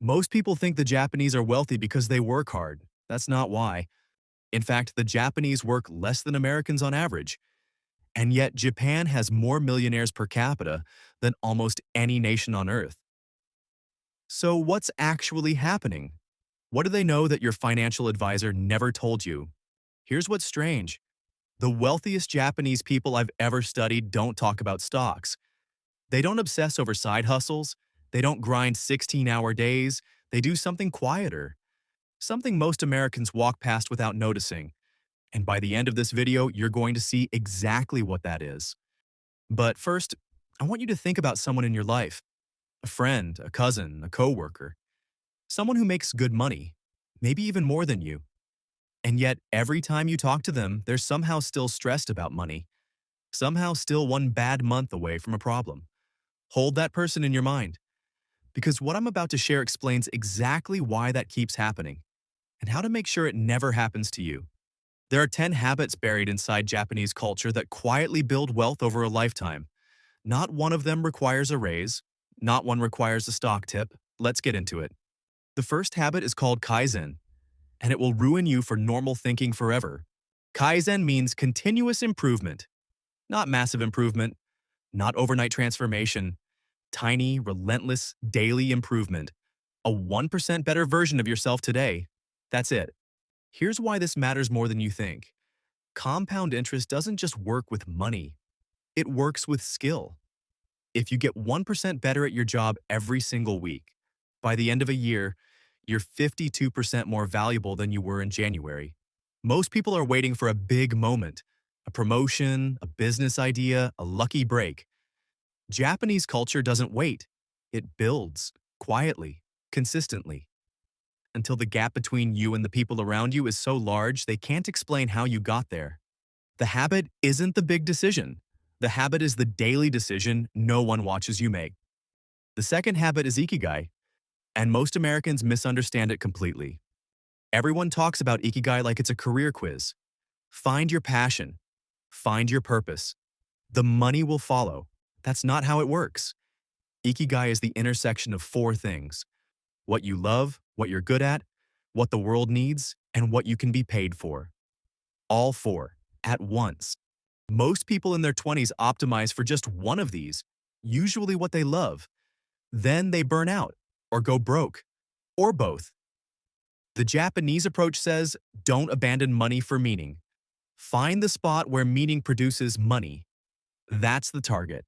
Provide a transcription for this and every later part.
Most people think the Japanese are wealthy because they work hard. That's not why. In fact, the Japanese work less than Americans on average. And yet, Japan has more millionaires per capita than almost any nation on Earth. So, what's actually happening? What do they know that your financial advisor never told you? Here's what's strange. The wealthiest Japanese people I've ever studied don't talk about stocks. They don't obsess over side hustles. They don't grind 16-hour days. They do something quieter, something most Americans walk past without noticing. And by the end of this video, you're going to see exactly what that is. But first, I want you to think about someone in your life, a friend, a cousin, a coworker, someone who makes good money, maybe even more than you. And yet, every time you talk to them, they're somehow still stressed about money, somehow still one bad month away from a problem. Hold that person in your mind, because what I'm about to share explains exactly why that keeps happening and how to make sure it never happens to you. There are 10 habits buried inside Japanese culture that quietly build wealth over a lifetime. Not one of them requires a raise, not one requires a stock tip. Let's get into it. The first habit is called Kaizen, and it will ruin you for normal thinking forever. Kaizen means continuous improvement, not massive improvement, not overnight transformation, tiny, relentless, daily improvement. A 1% better version of yourself today. That's it. Here's why this matters more than you think. Compound interest doesn't just work with money, it works with skill. If you get 1% better at your job every single week, by the end of a year, you're 52% more valuable than you were in January. Most people are waiting for a big moment, a promotion, a business idea, a lucky break. Japanese culture doesn't wait. It builds, quietly, consistently, until the gap between you and the people around you is so large they can't explain how you got there. The habit isn't the big decision. The habit is the daily decision no one watches you make. The second habit is ikigai, and most Americans misunderstand it completely. Everyone talks about ikigai like it's a career quiz. Find your passion. Find your purpose. The money will follow. That's not how it works. Ikigai is the intersection of four things: what you love, what you're good at, what the world needs, and what you can be paid for. All four, at once. Most people in their 20s optimize for just one of these, usually what they love. Then they burn out, or go broke, or both. The Japanese approach says, don't abandon money for meaning. Find the spot where meaning produces money. That's the target.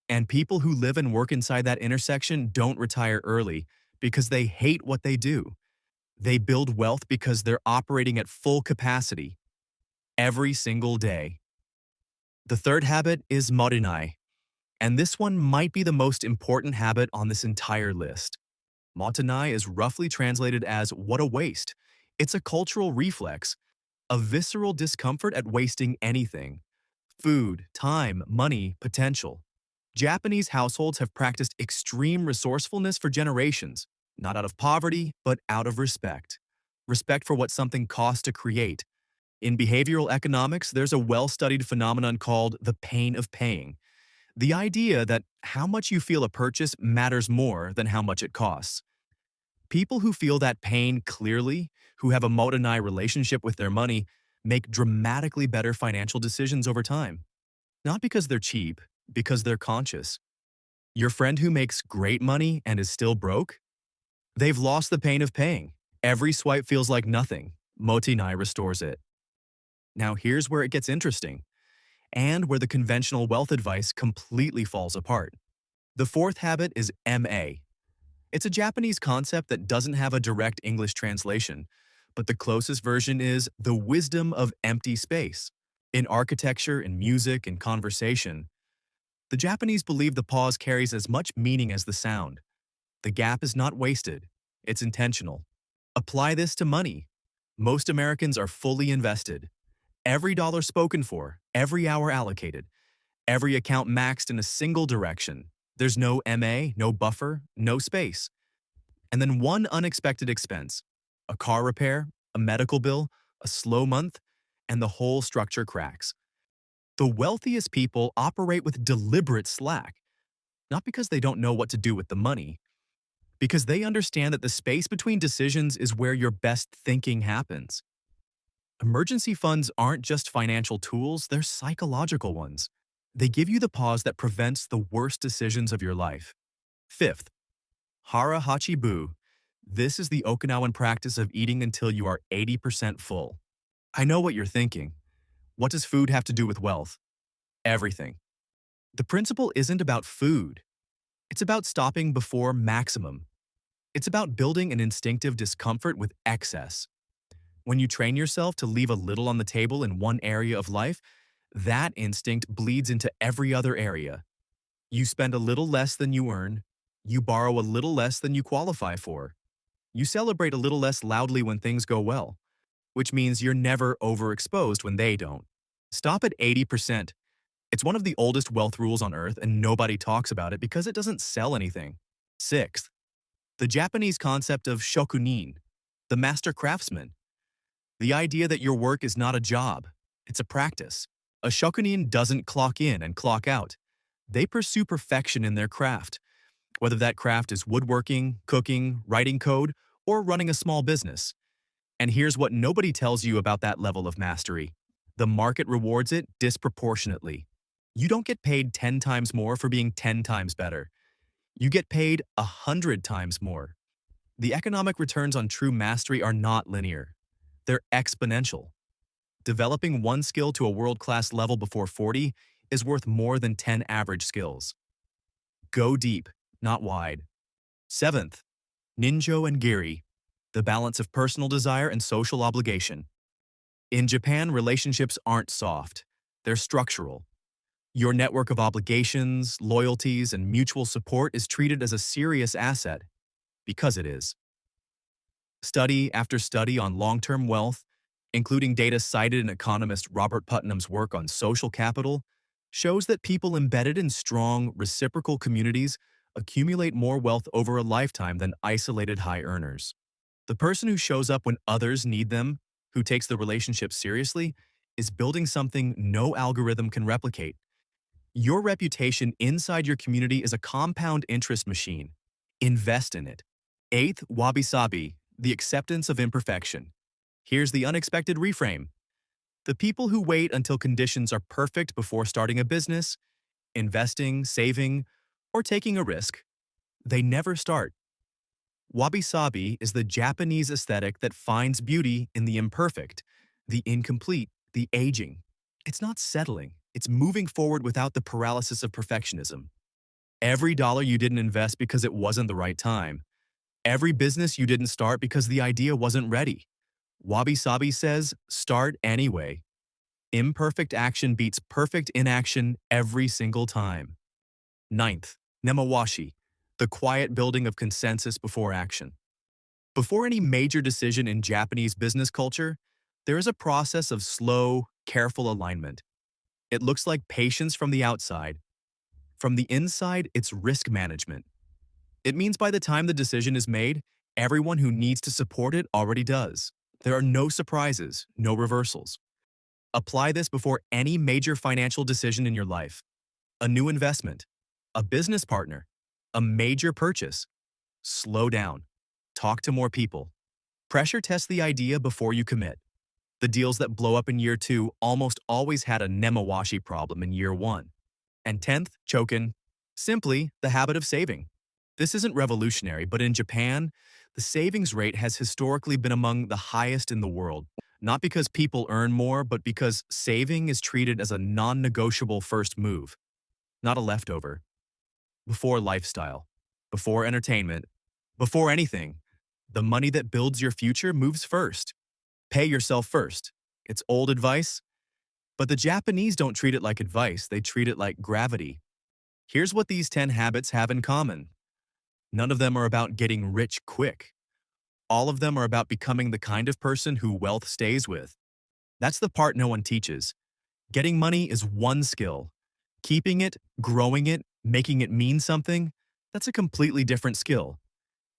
And people who live and work inside that intersection don't retire early because they hate what they do. They build wealth because they're operating at full capacity every single day. The third habit is morinai, and this one might be the most important habit on this entire list. Motenai is roughly translated as what a waste. It's a cultural reflex, a visceral discomfort at wasting anything: food, time, money, potential. Japanese households have practiced extreme resourcefulness for generations, not out of poverty, but out of respect. Respect for what something costs to create. In behavioral economics, there's a well-studied phenomenon called the pain of paying. The idea that how much you feel a purchase matters more than how much it costs. People who feel that pain clearly, who have a Motonai relationship with their money, make dramatically better financial decisions over time. Not because they're cheap, because they're conscious. Your friend who makes great money and is still broke? They've lost the pain of paying. Every swipe feels like nothing. Motinai restores it. Now here's where it gets interesting, and where the conventional wealth advice completely falls apart. The fourth habit is MA. It's a Japanese concept that doesn't have a direct English translation, but the closest version is the wisdom of empty space. In architecture, in music, in conversation, the Japanese believe the pause carries as much meaning as the sound. The gap is not wasted, it's intentional. Apply this to money. Most Americans are fully invested. Every dollar spoken for, every hour allocated, every account maxed in a single direction. There's no MA, no buffer, no space. And then one unexpected expense: a car repair, a medical bill, a slow month, and the whole structure cracks. The wealthiest people operate with deliberate slack, not because they don't know what to do with the money, Because they understand that the space between decisions is where your best thinking happens. Emergency funds aren't just financial tools, they're psychological ones. They give you the pause that prevents the worst decisions of your life. Fifth, Hara Hachibu. This is the Okinawan practice of eating until you are 80% full. I know what you're thinking. What does food have to do with wealth? Everything. The principle isn't about food. It's about stopping before maximum. It's about building an instinctive discomfort with excess. When you train yourself to leave a little on the table in one area of life, that instinct bleeds into every other area. You spend a little less than you earn. You borrow a little less than you qualify for. You celebrate a little less loudly when things go well, which means you're never overexposed when they don't. Stop at 80%. It's one of the oldest wealth rules on earth, and nobody talks about it because it doesn't sell anything. Sixth, the Japanese concept of shokunin, the master craftsman. The idea that your work is not a job, it's a practice. A shokunin doesn't clock in and clock out. They pursue perfection in their craft, whether that craft is woodworking, cooking, writing code, or running a small business. And here's what nobody tells you about that level of mastery. The market rewards it disproportionately. You don't get paid 10 times more for being 10 times better. You get paid 100 times more. The economic returns on true mastery are not linear. They're exponential. Developing one skill to a world-class level before 40 is worth more than 10 average skills. Go deep, not wide. Seventh, Ninjo and Giri, the balance of personal desire and social obligation. In Japan, relationships aren't soft. They're structural. Your network of obligations, loyalties, and mutual support is treated as a serious asset, because it is. Study after study on long-term wealth, including data cited in economist Robert Putnam's work on social capital, shows that people embedded in strong, reciprocal communities accumulate more wealth over a lifetime than isolated high earners. The person who shows up when others need them, who takes the relationship seriously, is building something no algorithm can replicate. Your reputation inside your community is a compound interest machine. Invest in it. Eighth, wabi-sabi, the acceptance of imperfection. Here's the unexpected reframe. The people who wait until conditions are perfect before starting a business, investing, saving, or taking a risk, they never start. Wabi-sabi is the Japanese aesthetic that finds beauty in the imperfect, the incomplete, the aging. It's not settling. It's moving forward without the paralysis of perfectionism. Every dollar you didn't invest because it wasn't the right time. Every business you didn't start because the idea wasn't ready. Wabi-sabi says, start anyway. Imperfect action beats perfect inaction every single time. Ninth, nemawashi, the quiet building of consensus before action. Before any major decision in Japanese business culture, there is a process of slow, careful alignment. It looks like patience from the outside. From the inside, it's risk management. It means by the time the decision is made, everyone who needs to support it already does. There are no surprises, no reversals. Apply this before any major financial decision in your life. A new investment, a business partner, a major purchase. Slow down. Talk to more people. Pressure test the idea before you commit. The deals that blow up in year 2 almost always had a nemawashi problem in year 1. And 10th, chokin, simply the habit of saving. This isn't revolutionary, but in Japan, the savings rate has historically been among the highest in the world, not because people earn more, but because saving is treated as a non-negotiable first move, not a leftover. Before lifestyle, before entertainment, before anything, the money that builds your future moves first. Pay yourself first. It's old advice, but the Japanese don't treat it like advice, they treat it like gravity. Here's what these 10 habits have in common. None of them are about getting rich quick. All of them are about becoming the kind of person who wealth stays with. That's the part no one teaches. Getting money is one skill. Keeping it, growing it, making it mean something, that's a completely different skill.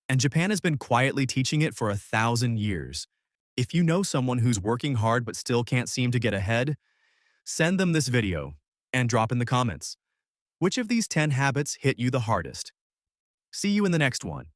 And Japan has been quietly teaching it for 1,000 years. If you know someone who's working hard but still can't seem to get ahead, send them this video and drop in the comments. Which of these 10 habits hit you the hardest? See you in the next one.